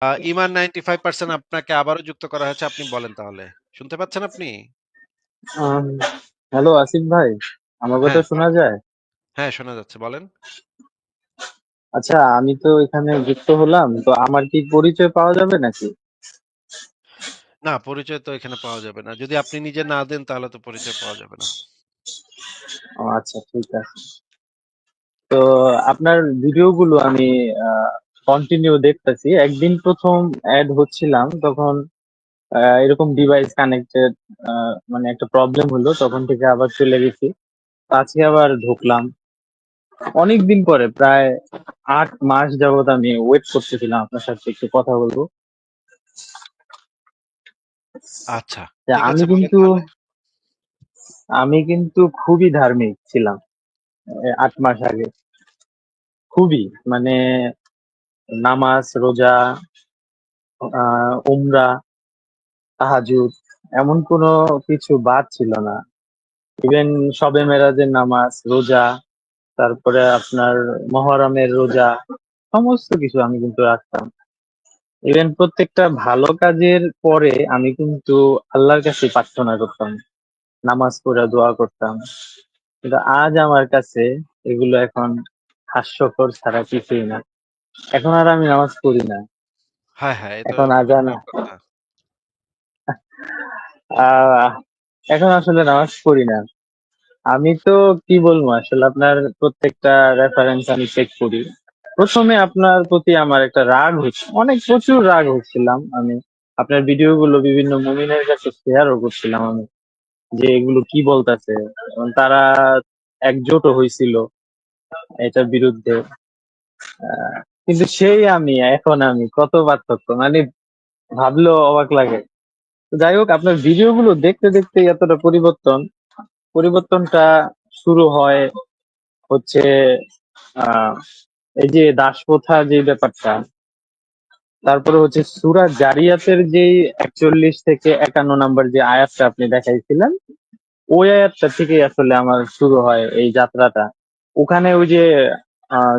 ইমান 95% আপনাকে আবারও যুক্ত করা হয়েছে। আপনি বলেন তাহলে। শুনতে পাচ্ছেন আপনি? হ্যালো আসিফ ভাই, আমার কথা হ্যাঁ, শোনা যায়? হ্যাঁ শোনা যাচ্ছে। বলেন। আচ্ছা, আমি তো এখানে যুক্ত হলাম, তো আমার কি পরিচয় পাওয়া যাবে নাকি? না, পরিচয় তো এখানে পাওয়া যাবে না। যদি আপনি নিজে না দেন তাহলে তো পরিচয় পাওয়া যাবে না। ও আচ্ছা, ঠিক আছে। তো আপনার ভিডিওগুলো আমি কন্টিনিউ দেখতেছি। একদিন প্রথম অ্যাড হচ্ছিলাম, তখন এরকম ডিভাইস কানেক্টেড, মানে একটা প্রবলেম হলো, তখন থেকে আবার চলে গেছি। আজকে আবার ঢুকলাম অনেক দিন পরে, প্রায় 8 মাস যাবত আমি ওয়েট করতেছিলাম আপনার সাথে একটু কথা বলবো। আচ্ছা, যে ঠিক আমি আছে বলেন কিন্তু তাহলে। আমি কিন্তু খুবই ধার্মিক ছিলাম 8 মাস আগে। খুবই, মানে নামাজ, রোজা, উমরা, তাহাজ্জুদ, এমন কোনো কিছু বাদ ছিল না। ইভেন শবে মেরাজের নামাজ, রোজা, তারপরে আপনার মহরমের রোজা, সমস্ত কিছু আমি কিন্তু রাখতাম। ইভেন প্রত্যেকটা ভালো কাজের পরে আমি কিন্তু আল্লাহর কাছে প্রার্থনা করতাম, নামাজ পড়ে দোয়া করতাম। কিন্তু আজ আমার কাছে এগুলো এখন হাস্যকর ছাড়া কিছুই না। এখন আর আমি নামাজ পড়ি না। হ্যাঁ, হ্যাঁ, এ তো এখন খুবই আজান, খারাপ কথা। আহ এখন আসলে নামাজ পড়ি না। আমি তো কি বলবো, আসলে আপনার প্রত্যেকটা রেফারেন্স আমি চেক করি। প্রথমে আপনার প্রতি আমার একটা রাগ হচ্ছে, অনেক প্রচুর রাগ হচ্ছিলাম আমি। আপনার ভিডিও গুলো বিভিন্ন মুমিনের কাছে শেয়ারও করছিলাম আমি, যে এগুলো কি বলতেছে। তারা একজোটও হয়েছিল এটার বিরুদ্ধে। আহ, কিন্তু সেই আমি, এখন আমি কত পার্থক্য, মানে ভাবলেও অবাক লাগে। তো যাই হোক, আপনার ভিডিও গুলো দেখতে দেখতে এতটা পরিবর্তনটা শুরু হয় হচ্ছে আহ এই যে দাসপ্রথা যে ব্যাপারটা, তারপরে হচ্ছে সূরা জারিয়াতের যে 41 থেকে 51 নম্বর যে আয়াতটা আপনি দেখাইছিলেন, ওই আয়াতটা থেকেই আসলে আমার শুরু হয় এই যাত্রাটা। ওখানে ওই যে আহ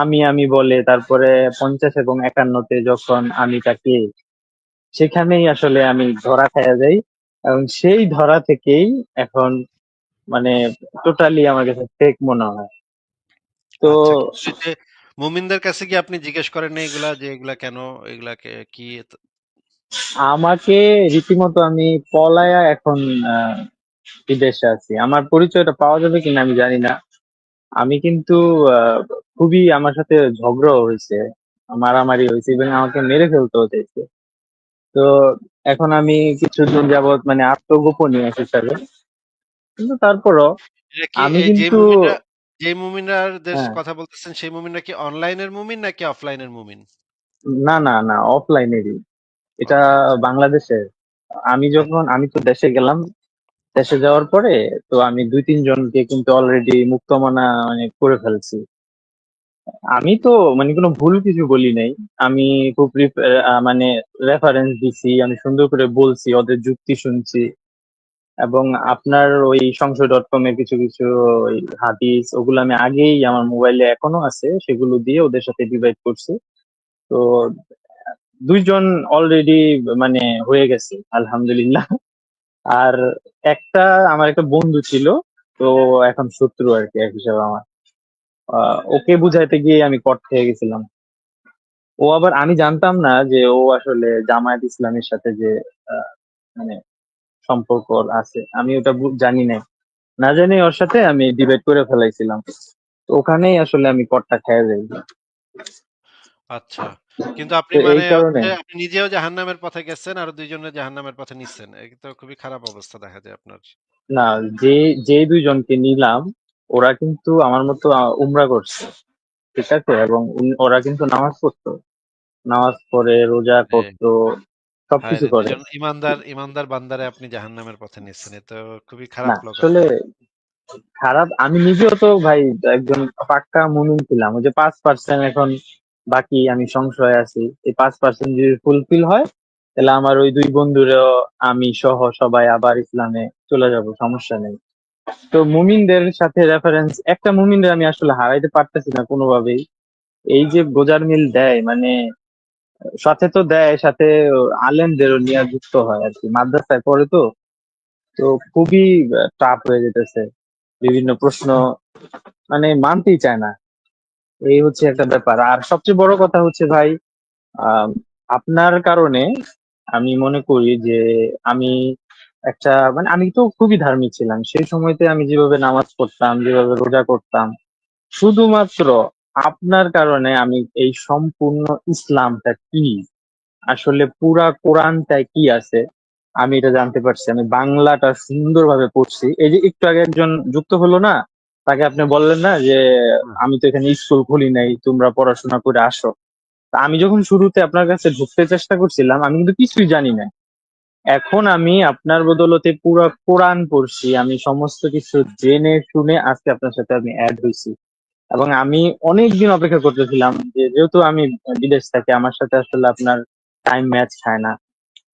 আমি আমি বলে, তারপরে 50 এবং 51-তে যখন আমিটাকে, সেখানেই আসলে আমি ধরা খাইয়া যাই। এবং সেই ধরা থেকেই এখন, মানে টোটালি আমার কাছে ফেক মনে হয়। তো আচ্ছা, কিন্তু এই যে মুমিনদের কাছে কি আপনি জিজ্ঞেস করেন না এগুলা যে এগুলা কেন, এগুলাকে কি আমাকে রীতিমতো আমি পলায়া এখন আহ, বিদেশে আছি। আমার পরিচয়টা পাওয়া যাবে কিনা আমি জানি না। আমি কিন্তু আহ, খুবই, আমার সাথে ঝগড়া হয়েছে, মারামারি হয়েছে, এবং আমাকে মেরে ফেলতেও চাইছে। তো এখন আমি কিছুদিন যাবত মানে আত্মগোপনীয় হিসাবে, কিন্তু তারপরও এটা কি আমি এই কিন্তু, যে মুমিনরাদের হ্যাঁ, কথা বলতেছেন সেই মুমিনরা কি অনলাইনের মুমিন নাকি অফলাইনের মুমিন? না না না, অফলাইনেরই। ও এটা আচ্ছা, বাংলাদেশে। আচ্ছা, আমি তো দেশে গেলাম, দেশে যাওয়ার পরে তো আমি 2-3 জনকে কিন্তু অলরেডি মুক্তমনা মানে করে ফেলছি। আমি তো মানে কোনো ভুল কিছু বলি নাই। আমি খুব মানে রেফারেন্স দিছি, আমি সুন্দর করে বলছি, ওদের যুক্তি শুনছি। এবং আপনার ওই সংশয়.com এর কিছু কিছু ওই হাদিস, ওগুলো আমি আগেই আমার মোবাইলে এখনো আছে, সেগুলো দিয়ে ওদের সাথে ডিভাইড করছি। তো 2 জন অলরেডি মানে হয়ে গেছে আলহামদুলিল্লাহ। আর একটা, আমার একটা বন্ধু ছিল, তো এখন শত্রু আর কি এক হিসাবে আমার। ওকে বুঝাইতে গিয়ে আমি কট খেয়ে গেছিলাম। ও আবার, আমি জানতাম না যে ও আসলে জামায়াত ইসলামের সাথে যে আহ, মানে সম্পর্ক ওর আছে, আমি ওটা জানি না। না জানি ওর সাথে আমি ডিবেট করে ফেলাইছিলাম। তো ওখানেই আসলে আমি কটটা খেয়ে যাই। আচ্ছা। কিন্তু আপনি তো এই মানে কারণে, হচ্ছে আপনি নিজেও জাহান্নামের পথে গেছেন আর ২ জনের জাহান্নামের পথে নিচ্ছেন। এ তো খুবই খারাপ অবস্থা দেখা যায় আপনার। না, যে যে 2 জনকে নিলাম, ওরা কিন্তু আমার মতো উমরা করছে, ঠিক আছে, এবং ওরা কিন্তু নামাজ পড়তো, নামাজ পড়ে, রোজা হ্যাঁ, করতো, সবকিছু হায়রে! ২ করে। জন ইমানদার বান্দারে আপনি জাহান্নামের পথে নিচ্ছেন। এ তো খুবই না খারাপ আসলে কথা। খারাপ, আমি নিজেও তো ভাই একজন পাক্কা মুমিন ছিলাম। ওই যে 5% এখন বাকি, আমি সংশয়ে আছি। এই 5% যদি ফুলফিল হয়, তাহলে আমার ওই 2 বন্ধুরেও আমি সহ সবাই আবার ইসলামে চলে যাব, সমস্যা নেই। তো মুমিনদের সাথে রেফারেন্স, একটা মুমিনদের আমি আসলে হারাইতে পারতেছি না কোনোভাবেই। এই যে বোঝার মিল দেয়, মানে সাথে তো দেয়, সাথে আলেমদেরও নিয়ে যুক্ত হয় আর কি, মাদ্রাসায় পড়ে তো। তো খুবই টাফ হয়ে যেতেছে, বিভিন্ন প্রশ্ন মানে মানতেই চায় না। এই হচ্ছে একটা ব্যাপার। আর সবচেয়ে বড় কথা হচ্ছে ভাই, আম, আপনার কারণে আমি মনে করি যে আমি একটা মানে আমি তো খুবই ধার্মিক ছিলাম সেই সময়তে, আমি যেভাবে নামাজ পড়তাম, যেভাবে রোজা করতাম, শুধুমাত্র আপনার কারণে আমি এই সম্পূর্ণ ইসলামটা কি, আসলে পুরা কোরআনটায় কি আছে, আমি এটা জানতে পারছি। আমি বাংলাটা সুন্দরভাবে পড়ছি। এই যে একটু আগে একজন যুক্ত হলো না, তাকে আপনি বললেন না যে হুম, আমি তো এখানে স্কুল খুলি নাই, তোমরা পড়াশোনা করে আসো। তা আমি যখন শুরুতে আপনার কাছে ঢুকতে চেষ্টা করছিলাম, আমি কিন্তু কিছুই জানি না। এখন আমি আপনার বদলতে পুরো কোরআন পড়ছি, আমি সমস্ত কিছু জেনে শুনে আজকে আপনার সাথে আমি অ্যাড হয়েছি। এবং আমি অনেক দিন অপেক্ষা করতেছিলাম যে, যেহেতু আমি বিদেশ থাকি, আমার সাথে আসলে আপনার টাইম ম্যাচ খায় না।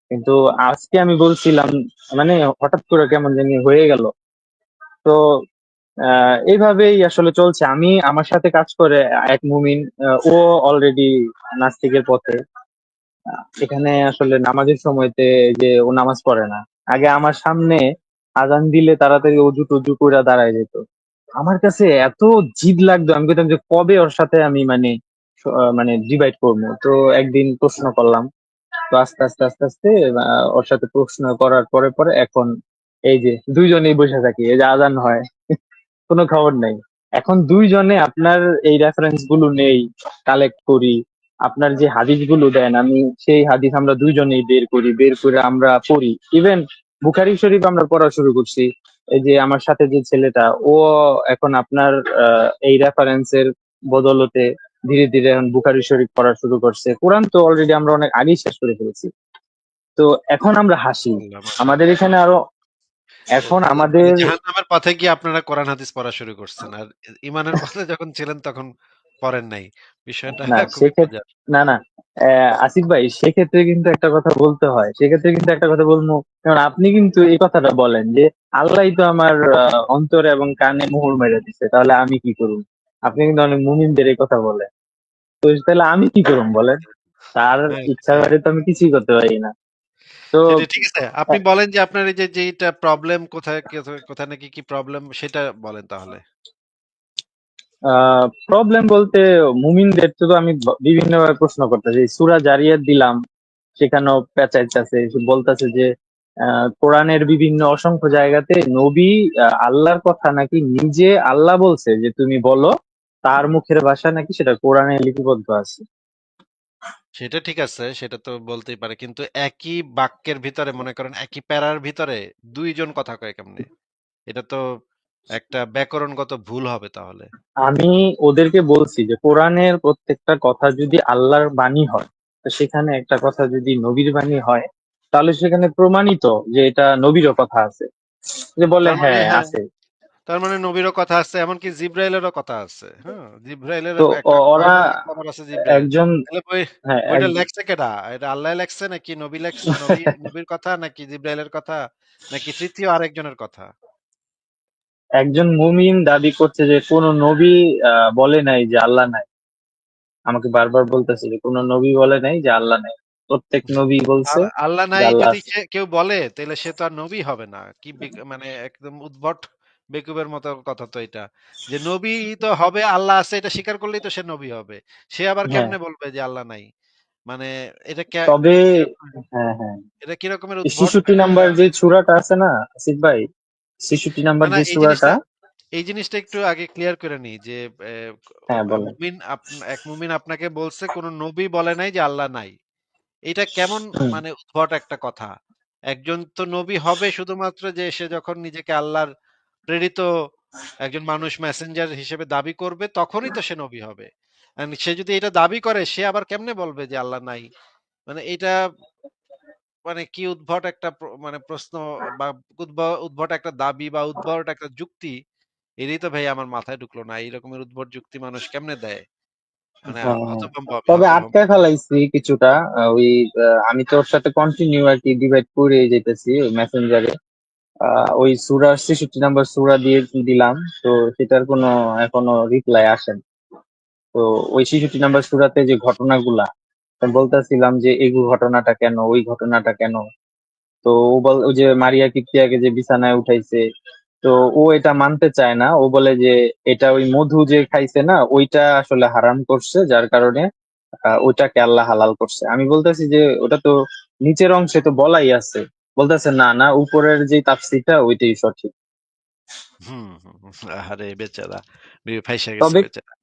কিন্তু আজকে আমি বলছিলাম, মানে হঠাৎ করে কেমন জানি হয়ে গেল। তো এইভাবেই আসলে চলছে। আমি আমার সাথে কাজ করে এক মুমিন, ও অলরেডি নাস্তিকের পথে। এখানে আসলে নামাজের সময়তে যে ও নামাজ পড়ে না, আগে আমার সামনে আজান দিলে তাড়াতাড়ি অজু টজু করে দাঁড়ায় যেত। আমার কাছে এত জিদ লাগতো, আমি বলতাম যে কবে ওর সাথে আমি মানে মানে ডিভাইড করবো। তো একদিন প্রশ্ন করলাম, তো আস্তে আস্তে আস্তে আস্তে ওর সাথে প্রশ্ন করার পরে পরে এখন এই যে দুইজনেই বসে থাকি, এই যে আজান হয়, কোনো খবর নেই। এখন দুইজনে আপনার এই রেফারেন্স গুলো নেই, কালেক্ট করি। আপনার যে হাদিস গুলো দেন, আমি সেই হাদিস আমরা দুইজনেই বের করি, বের করে আমরা পড়ি। ইভেন বুখারি শরীফ আমরা পড়া শুরু করছি। এই যে আমার সাথে যে ছেলেটা, ও এখন আপনার এই রেফারেন্সের বদলতে ধীরে ধীরে এখন বুখারি শরীফ পড়া শুরু করছে। কোরআন তো অলরেডি আমরা অনেক আগেই শেষ করে ফেলেছি। তো এখন আমরা হাসি। মাশাআল্লাহ, আমাদের মাশাআল্লাহ। এখানে আরো এখন মানে আমাদের জাহান্নামের পথে গিয়ে আপনারা কোরআন হাদিস পড়া শুরু করছেন। আর ঈমানের পথে যখন ছিলেন তখন পড়েন নাই। বিষয়টা না খুবই সেক্ষেত্রে, মজার। না না, আসিফ ভাই সেক্ষেত্রে কিন্তু একটা কথা বলতে হয়, সেক্ষেত্রে কিন্তু একটা কথা বলবো। কারণ আপনি কিন্তু এই কথাটা বলেন যে আল্লাহই তো আমার অন্তরে এবং কানে মোহর মেরে দিছে, তাহলে আমি কি করব? আপনি কিন্তু অনেক মুমিনদের এই কথা বলেন। তো তাহলে আমি কি করব বলেন? তার হ্যাঁ, ইচ্ছা সেটাই। করে তো আমি কিছুই করতে পারি না। তো সেটাই ঠিক আছে। আপনি বলেন যে আপনার এই যে যেইটা প্রবলেম কোথায় কোথায় কোথায় নাকি কি প্রবলেম সেটা বলেন তাহলে। প্রবলেম বলতে, মুমিনদের তো আমি বিভিন্ন ভাবে প্রশ্ন করতেছি, সূরা জারিয়াত দিলাম, সেখানেও পেঁচাইতেছে, বলতেছে যে কোরআনের বিভিন্ন অসংখ্য জায়গাতে নবী আল্লাহর কথা নাকি নিজে আল্লাহ বলছে যে তুমি বলো, তার মুখের ভাষা নাকি সেটা কোরআনে লিপিবদ্ধ আছে। সেটা ঠিক আছে, সেটা তো বলতেই পারে। কিন্তু একই বাক্যের ভিতরে মনে করেন একই প্যারার ভিতরে ২ জন কথা কয় কেমনে? এটা তো একটা ব্যাকরণগত ভুল হবে তাহলে। আমি ওদেরকে বলছি যে কোরআনের প্রত্যেকটা কথা যদি আল্লাহর বাণী হয়, তো সেখানে একটা কথা যদি নবীর বাণী হয়, তাহলে সেখানে প্রমাণিত যে এটা নবীরও কথা আছে। যে বলে তার মানে হ্যাঁ হ্যাঁ, আছে। তার মানে নবীরও কথা আছে, এমনকি জিবরাইলেরও কথা আছে। হ্যাঁ? জিবরাইলেরও তো একটা ওরা কয়জন খবর আছে জিবরাইল। একজন, তাহলে হ্যাঁ বইটা লেখছে কেডা? এটা আল্লাহ লেখছে নাকি নবী লেখছে, নবীর কথা নাকি জিবরাইলের কথা নাকি তৃতীয় আরেকজনের কথা? একজন মুমিন দাবি করছে যে কোন নবী বলে নাই যে আল্লাহ নাই। আমাকে বারবার বলতেছে যে কোন নবী বলে নাই যে আল্লাহ নাই, প্রত্যেক নবী বলছে আল্লাহ যে নাই আল্লাহ যদি আছে। কেউ বলে তাহলে সে তো আর নবী হবে না। কি মানে একদম উদ্ভট বেকুবের মতো কথা তো এটা। যে নবী তো হবে, আল্লাহ আছে এটা স্বীকার করলেই তো সে নবী হবে। সে আবার হ্যাঁ, কেমনে বলবে যে আল্লাহ নাই? মানে এটা তবে এটা কি হ্যাঁ হ্যাঁ, এটা কি রকমের এই উদ্ভট 66 একটা। নাম্বার যে সূরাটা আছে না আসিফ ভাই, 66 না, নাম্বার না, যে সূরাটা। এই জিনিসটা একটু আগে ক্লিয়ার করে নিই যে হ্যাঁ বলেন। মুমিন এক মুমিন আপনাকে বলছে কোন নবী বলে নাই যে আল্লাহ নাই। এটা কেমন হুম, মানে উদ্ভট একটা কথা। একজন তো নবী হবে শুধুমাত্র যে সে যখন নিজেকে আল্লাহর প্রেরিত একজন মানুষ মেসেঞ্জার হিসেবে দাবি করবে তখনই তো সে নবী হবে। And সে যদি এটা দাবি করে সে আবার কেমনে বলবে যে আল্লাহ নাই? মানে এটা মানে কি উদ্ভট একটা মানে প্রশ্ন বা উদ্ভট একটা দাবি বা উদ্ভট একটা যুক্তি। এটাই তো ভাই আমার মাথায় ঢুকলো না। এই রকমের উদ্ভট যুক্তি মানুষ কেমনে দেয়? মানে হ্যাঁ। হতভম্ব আমি, তবে হতভম্ব। আটকায় ফেলাইছি কিছুটা। ওই আমি তোর সাথে কন্টিনিউ আর কি ডিভাইড করে যেতেছি মেসেঞ্জারে। ওই সূরার 66 নাম্বার সূরা দিয়ে দিলাম, তো সেটার কোনো এখনো রিপ্লাই আসেন। তো ওই 66 নাম্বার সূরাতে যে ঘটনাগুলা, আমি বলতেছিলাম যে এই ঘটনাটা কেন, ওই ঘটনাটা কেন। তো ওই যে মারিয়া কিপ্টিয়াকে যে বিছানায় উঠাইছে, তো ও এটা মানতে চায় না। ও বলে যে এটা ওই মধু যে খাইছে না, ওইটা আসলে হারাম করছে, যার কারণে ওইটাকে আল্লাহ হালাল করছে। আমি বলতেছি যে ওটা তো নিচের অংশে তো বলাই আছে। বলতেছে না না, উপরের যে তাফসীরটা ওইটাই সঠিক। হুম, হুম, হুম। আহারে বেচারা, ফাইসা গেছে তবে বেচারা।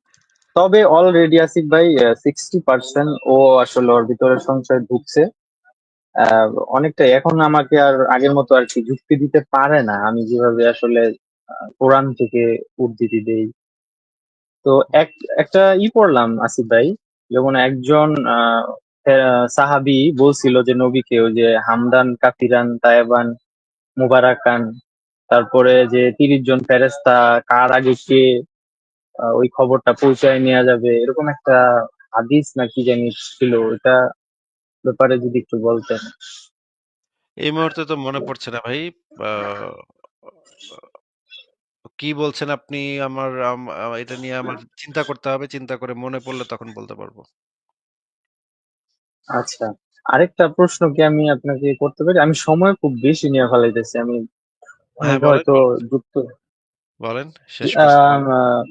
তবে অলরেডি আসিফ ভাই 60% ও আসলে ওর ভিতরে সংশয় ঢুকছে। আহ, অনেকটাই এখন আমাকে আর আগের মতো আর কি যুক্তি দিতে পারে না, আমি যেভাবে আসলে কোরআন থেকে উদ্ধৃতি দেই। তো এক একটা পড়লাম আসিফ ভাই, যেমন একজন সাহাবী বলছিল যে নবীকে, ওই যে হামদান কাফিরান তায়েবান মুবারাকান, তারপরে যে 30 জন ফেরেশতা কার আগে কে ওই খবরটা পৌঁছায় নেওয়া যাবে, এরকম একটা হাদিস না কি জানি ছিল। এটা ব্যাপারে যদি একটু বলতেন। এই মুহূর্তে তো মনে পড়ছে না ভাই। আহ, কি বলছেন আপনি? এটা নিয়ে আমার চিন্তা করতে হবে, চিন্তা করে মনে পড়লে তখন বলতে পারবো। আচ্ছা, আরেকটা প্রশ্ন কি আমি আপনাকে করতে পারি? আমি সময় খুব বেশি নিয়ে ফেলাইতেছি, আমি হ্যাঁ, অনেক বলেন হয়তো বলেন যুক্ত। বলেন, শেষ প্রশ্ন বলেন।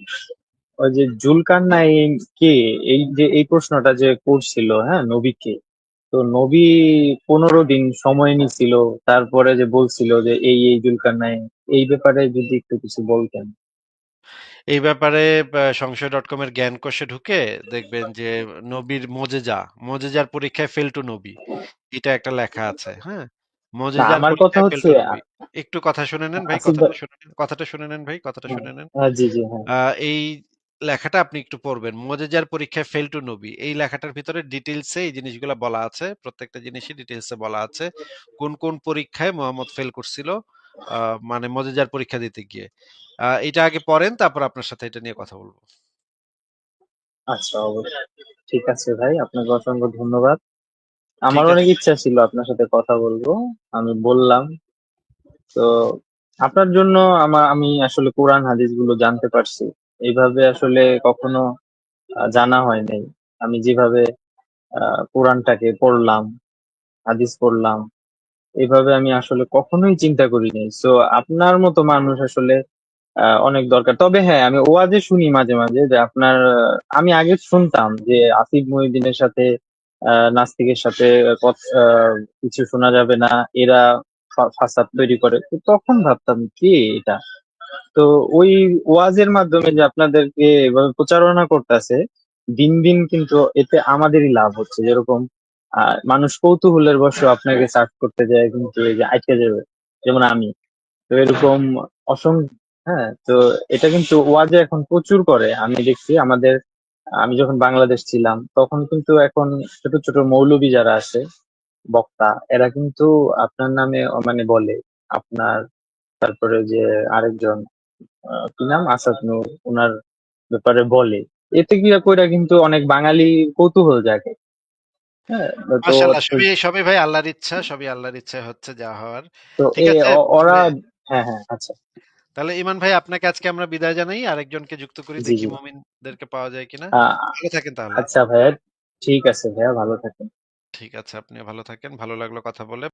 ওই যে জুলকারনাইন কে, এই যে এই প্রশ্নটা যে করছিল, হ্যাঁ, নবীকে, তো নবী 15 দিন সময় নিছিল, তারপরে যে বলছিল যে এই জুলকারনাইন, এই ব্যাপারে যদি একটু কিছু বলতেন। এই ব্যাপারে সংশয় ডট কম এর জ্ঞান কোষে ঢুকে দেখবেন যে নবীর মোজেজার পরীক্ষায় ফেল টু নবী, এটা একটা লেখা আছে। হ্যাঁ, না, মোজেজার আমার কথা পরীক্ষায় ফেল হচ্ছে টু নবী। একটু কথা শুনে নেন ভাই, আসিফ ভাই। কথাটা শুনে নেন ভাই, কথাটা হ্যাঁ, শুনে নেন। হ্যাঁ, জি জি, হ্যাঁ। এই লেখাটা আপনি একটু পড়বেন, মোজেজার পরীক্ষায় ফেল টু নবী। এই লেখাটার ভিতরে ডিটেইলসে এই জিনিসগুলো বলা আছে, প্রত্যেকটা জিনিসই ডিটেইলসে বলা আছে। কোন কোন পরীক্ষায় মোহাম্মদ ফেল করছিল, মানে মোজেজার পরীক্ষা দিতে গিয়ে। এটা আগে পড়েন, তারপর আপনার সাথে এটা নিয়ে কথা বলবো। আচ্ছা, অবশ্যই। ঠিক আছে ভাই, আপনাকে অসংখ্য ধন্যবাদ। আমার ঠিক অনেক আছে ভাই। ইচ্ছা ছিল আপনার সাথে কথা বলবো, আমি বললাম। তো আপনার জন্য আমি আসলে কোরআন হাদিস গুলো জানতে পারছি। এইভাবে আসলে কখনো জানা হয় নাই। আমি যেভাবে কোরআনটাকে পড়লাম, হাদিস পড়লাম, এইভাবে আমি আসলে কখনোই চিন্তা করি নাই। তো আপনার মতো মানুষ আসলে অনেক দরকার। তবে হ্যাঁ, আমি ওয়াজে শুনি মাঝে মাঝে যে আপনার আমি আগে শুনতাম যে আসিফ মহিউদ্দিনের সাথে নাস্তিকের সাথে কিছু শোনা যাবে না, এরা ফাসাদ তৈরি করে। তো তখন ভাবতাম কি এটা। তো ওই ওয়াজের মাধ্যমে যে আপনাদেরকে এভাবে প্রচারণা করতেছে, দিন দিন কিন্তু এতে আমাদেরই লাভ হচ্ছে। যেরকম মানুষ কৌতূহলের বশে আপনাকে সার্চ করতে যায়, কিন্তু এই যে আটকে যাবে, যেমন আমি। তো এরকম অসংখ্য, হ্যাঁ। তো এটা কিন্তু ওয়াজে এখন প্রচুর করে, আমি দেখছি আমাদের। আমি যখন বাংলাদেশ ছিলাম তখন কিন্তু এখন ছোট ছোট মৌলবি যারা আছে, বক্তা, এরা কিন্তু আপনার নামে মানে বলে আপনার, তারপরে যে আরেকজন কি নাম, আসাদ নূর, ওনার ব্যাপারে বলে। এতে কি কইরা কিন্তু অনেক বাঙালি কৌতূহল জাগে। হ্যাঁ। তো মাশাআল্লাহ, সবই সবই ভাই আল্লাহর ইচ্ছা, সবই আল্লাহর ইচ্ছায় হচ্ছে যা হওয়ার। তো ঠিক আছে ওরা, তাহলে। হ্যাঁ হ্যাঁ, আচ্ছা। তাহলে ইমান ভাই, আপনাকে আজকে আমরা বিদায় জানাই, আরেকজনকে যুক্ত করি, জি দেখি জি। মুমিনদেরকে পাওয়া যায় কিনা। আহ, ভালো থাকেন তাহলে। আচ্ছা ভাইয়া, ঠিক আছে ভাইয়া, ভালো থাকেন। ঠিক আছে, আপনিও ভালো থাকেন, ভালো লাগলো কথা বলে।